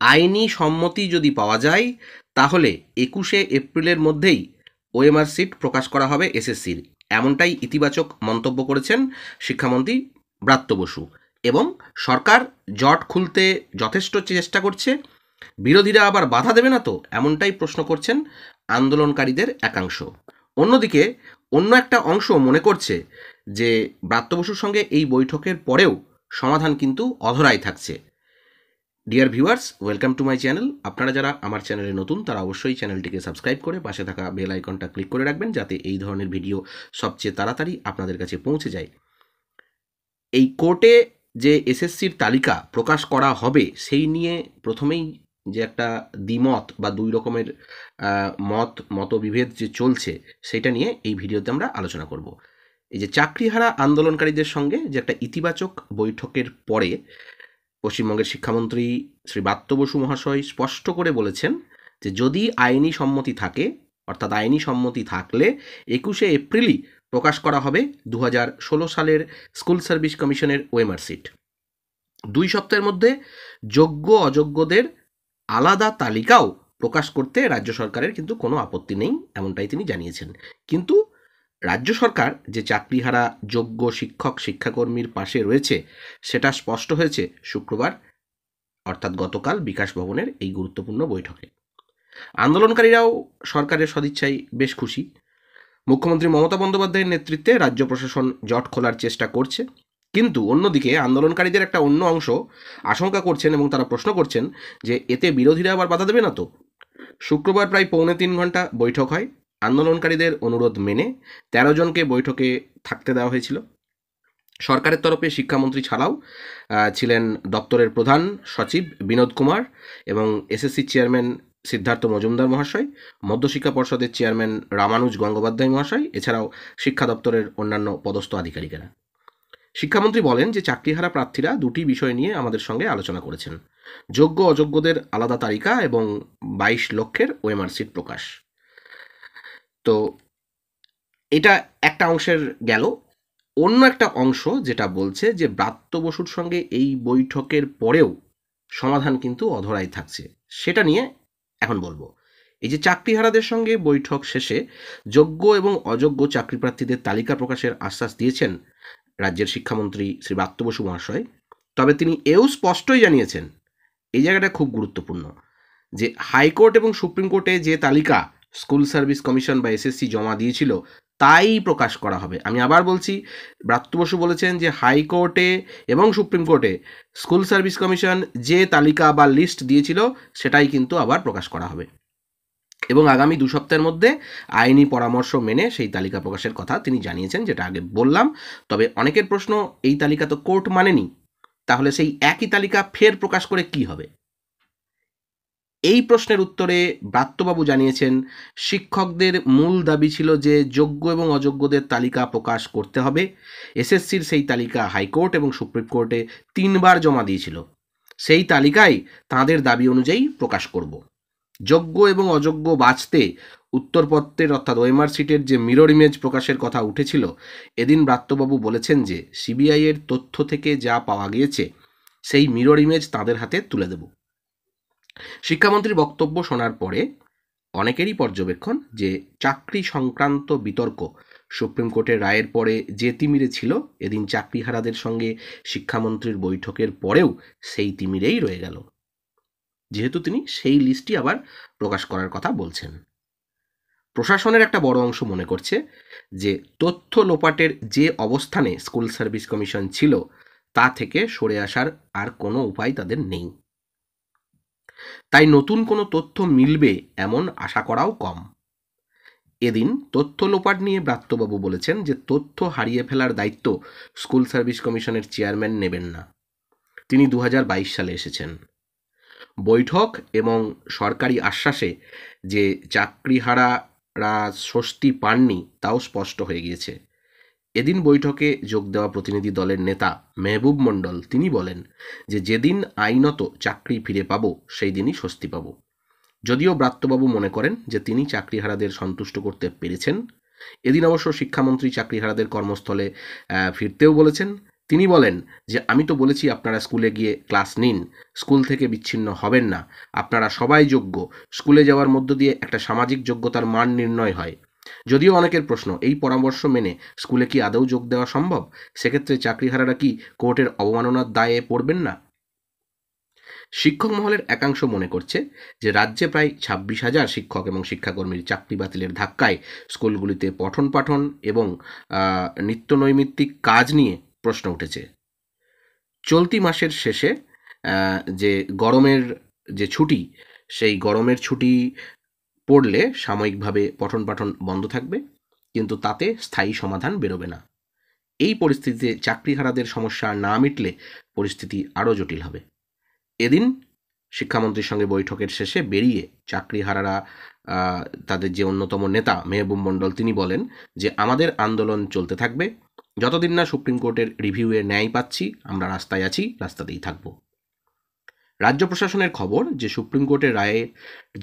আইনি সম্মতি যদি পাওয়া যায় তাহলে 21শে এপ্রিলের মধ্যেই ওএমআর সিট প্রকাশ করা হবে এসএসসির, এমনটাই ইতিবাচক মন্তব্য করেছেন শিক্ষামন্ত্রী ব্রাত্য বসু। এবং সরকার জট খুলতে যথেষ্ট চেষ্টা করছে, বিরোধীরা আবার বাধা দেবে না তো, এমনটাই প্রশ্ন করছেন আন্দোলনকারীদের একাংশ। অন্যদিকে অন্য একটা অংশ মনে করছে যে ব্রাত্য বসুর সঙ্গে এই বৈঠকের পরেও সমাধান কিন্তু অধরাই থাকছে। Dear viewers, welcome to my channel. আপনারা যারা আমার চ্যানেলে নতুন তারা অবশ্যই চ্যানেলটিকে সাবস্ক্রাইব করে পাশে থাকা বেল আইকনটা ক্লিক করে রাখবেন, যাতে এই ধরনের ভিডিও সবচেয়ে তাড়াতাড়ি আপনাদের কাছে পৌঁছে যায়। এই কোর্টে যে এসএসসির তালিকা প্রকাশ করা হবে সেই নিয়ে প্রথমেই যে একটা দ্বিমত বা দুই রকমের মতবিভেদ যে চলছে, সেটা নিয়ে এই ভিডিওতে আমরা আলোচনা করব। এই যে চাকরিহারা আন্দোলনকারীদের সঙ্গে যে একটা ইতিবাচক বৈঠকের পরে পশ্চিমবঙ্গের শিক্ষামন্ত্রী শ্রী ব্রাত্য বসু মহাশয় স্পষ্ট করে বলেছেন যে যদি আইনি সম্মতি থাকে, অর্থাৎ আইনি সম্মতি থাকলে 21শে এপ্রিলই প্রকাশ করা হবে 2016 সালের স্কুল সার্ভিস কমিশনের ওএমআর সিট। 2 সপ্তাহের মধ্যে যোগ্য অযোগ্যদের আলাদা তালিকাও প্রকাশ করতে রাজ্য সরকারের কিন্তু কোনো আপত্তি নেই, এমনটাই তিনি জানিয়েছেন। কিন্তু রাজ্য সরকার যে চাকরিহারা যোগ্য শিক্ষক শিক্ষাকর্মীর পাশে রয়েছে সেটা স্পষ্ট হয়েছে শুক্রবার, অর্থাৎ গতকাল বিকাশ ভবনের এই গুরুত্বপূর্ণ বৈঠকে। আন্দোলনকারীরাও সরকারের সদিচ্ছায় বেশ খুশি। মুখ্যমন্ত্রী মমতা বন্দ্যোপাধ্যায়ের নেতৃত্বে রাজ্য প্রশাসন জট খোলার চেষ্টা করছে। কিন্তু অন্যদিকে আন্দোলনকারীদের একটা অন্য অংশ আশঙ্কা করছেন এবং তারা প্রশ্ন করছেন যে এতে বিরোধীরা আবার বাধা দেবে না তো। শুক্রবার প্রায় 3.25 ঘন্টা বৈঠক হয়। আন্দোলনকারীদের অনুরোধ মেনে 13 জনকে বৈঠকে থাকতে দেওয়া হয়েছিল। সরকারের তরফে শিক্ষামন্ত্রী ছাড়াও ছিলেন দপ্তরের প্রধান সচিব বিনোদ কুমার এবং এসএসসি চেয়ারম্যান সিদ্ধার্থ মজুমদার মহাশয়, মধ্যশিক্ষা পর্ষদের চেয়ারম্যান রামানুজ গঙ্গোপাধ্যায় মহাশয়, এছাড়াও শিক্ষা দপ্তরের অন্যান্য পদস্থ আধিকারিকেরা। শিক্ষামন্ত্রী বলেন যে চাকরিহারা প্রার্থীরা দুটি বিষয় নিয়ে আমাদের সঙ্গে আলোচনা করেছেন: যোগ্য অযোগ্যদের আলাদা তালিকা এবং 22 লক্ষের ওএমআর সিট প্রকাশ। তো এটা একটা অংশের গেল। অন্য একটা অংশ যেটা বলছে যে ব্রাত্য বসুর সঙ্গে এই বৈঠকের পরেও সমাধান কিন্তু অধরাই থাকছে, সেটা নিয়ে এখন বলবো। এই যে চাকরিহারাদের সঙ্গে বৈঠক শেষে যোগ্য এবং অযোগ্য চাকরি প্রার্থীদের তালিকা প্রকাশের আশ্বাস দিয়েছেন রাজ্যের শিক্ষামন্ত্রী শ্রী ব্রাত্য বসু মহাশয়। তবে তিনি এও স্পষ্টই জানিয়েছেন, এই জায়গাটা খুব গুরুত্বপূর্ণ, যে হাইকোর্ট এবং সুপ্রিম কোর্টে যে তালিকা স্কুল সার্ভিস কমিশন বা এসএসসি জমা দিয়েছিল তাই প্রকাশ করা হবে। আমি আবার বলছি, ব্রাত্য বসু বলেছেন যে হাইকোর্টে এবং সুপ্রিম কোর্টে স্কুল সার্ভিস কমিশন যে তালিকা বা লিস্ট দিয়েছিল সেটাই কিন্তু আবার প্রকাশ করা হবে এবং আগামী 2 সপ্তাহের মধ্যে আইনি পরামর্শ মেনে সেই তালিকা প্রকাশের কথা তিনি জানিয়েছেন, যেটা আগে বললাম। তবে অনেকের প্রশ্ন, এই তালিকা তো কোর্ট মানেনি, তাহলে সেই একই তালিকা ফের প্রকাশ করে কি হবে? এই প্রশ্নের উত্তরে ব্রাত্যবাবু জানিয়েছেন, শিক্ষকদের মূল দাবি ছিল যে যোগ্য এবং অযোগ্যদের তালিকা প্রকাশ করতে হবে। এসএসসির সেই তালিকা হাইকোর্ট এবং সুপ্রিম কোর্টে 3 বার জমা দিয়েছিল। সেই তালিকায় তাঁদের দাবি অনুযায়ী প্রকাশ করব। যোগ্য এবং অযোগ্য বাছতে উত্তরপত্রের অর্থাৎ ওএমআর সিটের যে মিরর ইমেজ প্রকাশের কথা উঠেছিল, এদিন ব্রাত্যবাবু বলেছেন যে সিবিআই এর তথ্য থেকে যা পাওয়া গিয়েছে সেই মিরর ইমেজ তাঁদের হাতে তুলে দেব। শিক্ষামন্ত্রীর বক্তব্য শোনার পরে অনেকেরই পর্যবেক্ষণ যে চাকরি সংক্রান্ত বিতর্ক সুপ্রিম কোর্টের রায়ের পরে যে তিমিরে ছিল, এদিন চাকরিহারাদের সঙ্গে শিক্ষামন্ত্রীর বৈঠকের পরেও সেই তিমিরেই রয়ে গেল, যেহেতু তিনি সেই লিস্টই আবার প্রকাশ করার কথা বলছেন। প্রশাসনের একটা বড় অংশ মনে করছে যে তথ্য লোপাটের যে অবস্থানে স্কুল সার্ভিস কমিশন ছিল তা থেকে সরে আসার আর কোনো উপায় তাদের নেই। তাই নতুন কোনো তথ্য মিলবে এমন আশা করাও কম। এদিন তথ্য লোপাট নিয়ে ব্রাত্যবাবু বলেছেন যে তথ্য হারিয়ে ফেলার দায়িত্ব স্কুল সার্ভিস কমিশনের চেয়ারম্যান নেবেন না। তিনি 2022 সালে এসেছেন। বৈঠক এবং সরকারি আশ্বাসে যে চাকরিহারারা স্বস্তি পাননি তাও স্পষ্ট হয়ে গিয়েছে। এদিন বৈঠকে যোগ দেওয়া প্রতিনিধি দলের নেতা মেহবুব মণ্ডল তিনি বলেন যে যেদিন আইনত চাকরি ফিরে পাবো সেই দিনই স্বস্তি পাবো। যদিও ব্রাত্যবাবু মনে করেন যে তিনি চাকরিহারাদের সন্তুষ্ট করতে পেরেছেন। এদিন অবশ্য শিক্ষামন্ত্রী চাকরিহারাদের কর্মস্থলে ফিরতেও বলেছেন। তিনি বলেন যে আমি তো বলেছি আপনারা স্কুলে গিয়ে ক্লাস নিন, স্কুল থেকে বিচ্ছিন্ন হবেন না, আপনারা সবাই যোগ্য, স্কুলে যাওয়ার মধ্য দিয়ে একটা সামাজিক যোগ্যতার মান নির্ণয় হয়। যদিও অনেকের প্রশ্ন, এই পরামর্শ মেনে স্কুলে কি আদৌ যোগ দেওয়া সম্ভব? সেক্ষেত্রে চাকরিহারারা কি কোর্টের অবমাননার দায়ে পড়বেন না? শিক্ষক মহলের একাংশ মনে করছে যে রাজ্যে প্রায় 26,000 শিক্ষক এবং শিক্ষাকর্মীর চাকরি বাতিলের ধাক্কায় স্কুলগুলিতে পঠন পাঠন এবং নিত্যনৈমিত্তিক কাজ নিয়ে প্রশ্ন উঠেছে। চলতি মাসের শেষে যে গরমের যে ছুটি, সেই গরমের ছুটি পড়লে সাময়িকভাবে পঠন পাঠন বন্ধ থাকবে, কিন্তু তাতে স্থায়ী সমাধান বেরোবে না। এই পরিস্থিতিতে চাকরিহারাদের সমস্যা না মিটলে পরিস্থিতি আরও জটিল হবে। এদিন শিক্ষামন্ত্রীর সঙ্গে বৈঠকের শেষে বেরিয়ে চাকরিহারারা তাদের যে অন্যতম নেতা মেহবুব মণ্ডল তিনি বলেন যে আমাদের আন্দোলন চলতে থাকবে, যতদিন না সুপ্রিম কোর্টের রিভিউয়ে ন্যায় পাচ্ছি আমরা রাস্তায় আছি, রাস্তাতেই থাকব। রাজ্য প্রশাসনের খবর যে সুপ্রিম কোর্টের রায়ে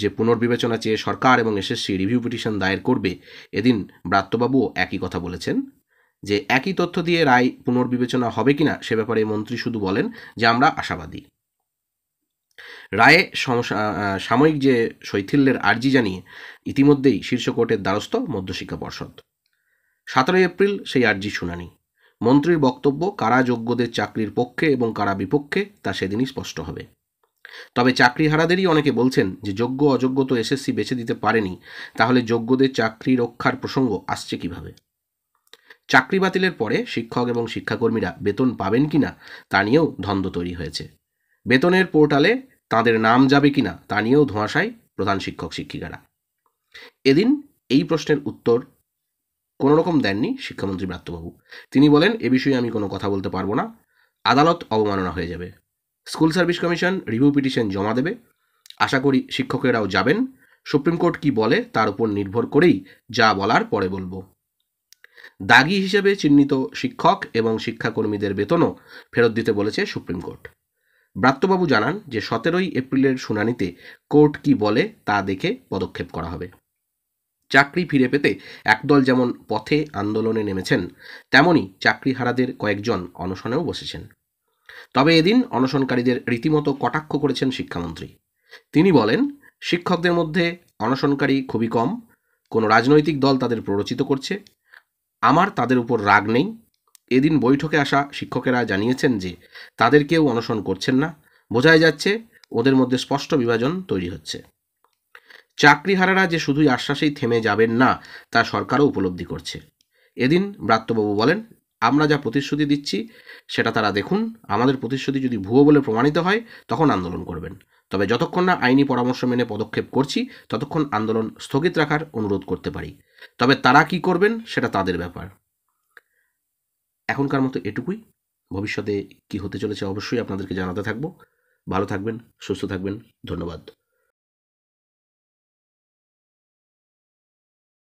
যে পুনর্বিবেচনা চেয়ে সরকার এবং এসএসসি রিভিউ পিটিশন দায়ের করবে। এদিন ব্রাত্যবাবুও একই কথা বলেছেন যে একই তথ্য দিয়ে রায় পুনর্বিবেচনা হবে কিনা সে ব্যাপারে মন্ত্রী শুধু বলেন যে আমরা আশাবাদী। রায়ে সাময়িক যে শৈথিল্যের আর্জি জানিয়ে ইতিমধ্যেই শীর্ষ কোর্টের দ্বারস্থ মধ্যশিক্ষা পর্ষদ। 17 এপ্রিল সেই আর্জি শুনানি। মন্ত্রীর বক্তব্য কারা যোগ্যদের চাকরির পক্ষে এবং কারা বিপক্ষে তা সেদিনই স্পষ্ট হবে। তবে চাকরিহারাদেরই অনেকে বলছেন যে যোগ্য অযোগ্য তো এসএসসি বেছে দিতে পারেনি, তাহলে যোগ্যদের চাকরি রক্ষার প্রসঙ্গ আসছে কিভাবে? চাকরি বাতিলের পরে শিক্ষক এবং শিক্ষাকর্মীরা বেতন পাবেন কিনা তা নিয়েও দ্বন্দ্ব তৈরি হয়েছে। বেতনের পোর্টালে তাদের নাম যাবে কিনা তা নিয়েও ধোঁয়াশায় প্রধান শিক্ষক শিক্ষিকারা। এদিন এই প্রশ্নের উত্তর কোনো রকম দেননি শিক্ষামন্ত্রী ব্রাত্যবাবু। তিনি বলেন এ বিষয়ে আমি কোনো কথা বলতে পারবো না, আদালত অবমাননা হয়ে যাবে। School service commission review petition জমা দেবে, আশা করি শিক্ষকেরাও যাবেন। সুপ্রিম কোর্ট কি বলে তার উপর নির্ভর করেই যা বলার পরে বলবো। দাগি হিসেবে চিহ্নিত শিক্ষক এবং শিক্ষাকর্মীদের বেতনও ফেরত দিতে বলেছে সুপ্রিম কোর্ট। ব্রাত্যবাবু জানান যে 17 এপ্রিলের শুনানিতে কোর্ট কি বলে তা দেখে পদক্ষেপ করা হবে। চাকরি ফিরে পেতে একদল যেমন পথে আন্দোলনে নেমেছেন, তেমনি চাকরিহারাদের কয়েকজন অনশনেও বসেছেন। তবে এদিন অনশনকারীদের রীতিমতো কটাক্ষ করেছেন শিক্ষামন্ত্রী। তিনি বলেন শিক্ষকদের মধ্যে অনশনকারী খুবই কম, কোনো রাজনৈতিক দল তাদের প্ররোচিত করছে। আমার তাদের উপর রাগ নেই। এদিন বৈঠকে আসা শিক্ষকেরা জানিয়েছেন যে তাদের কেউ অনশন করছেন না, বোঝাই যাচ্ছে ওদের মধ্যে স্পষ্ট বিভাজন তৈরি হচ্ছে। চাকরিহারারা যে শুধুই আশ্বাসেই থেমে যাবেন না তা সরকারও উপলব্ধি করছে। এদিন ব্রাত্যবাবু বলেন আমরা যা প্রতিশ্রুতি দিচ্ছি সেটা তারা দেখুন, আমাদের প্রতিশ্রুতি যদি ভুয়ো বলে প্রমাণিত হয় তখন আন্দোলন করবেন, তবে যতক্ষণ না আইনি পরামর্শ মেনে পদক্ষেপ করছি ততক্ষণ আন্দোলন স্থগিত রাখার অনুরোধ করতে পারি, তবে তারা কি করবেন সেটা তাদের ব্যাপার। এখনকার মতো এটুকুই, ভবিষ্যতে কি হতে চলেছে অবশ্যই আপনাদেরকে জানাতে থাকবো। ভালো থাকবেন, সুস্থ থাকবেন, ধন্যবাদ।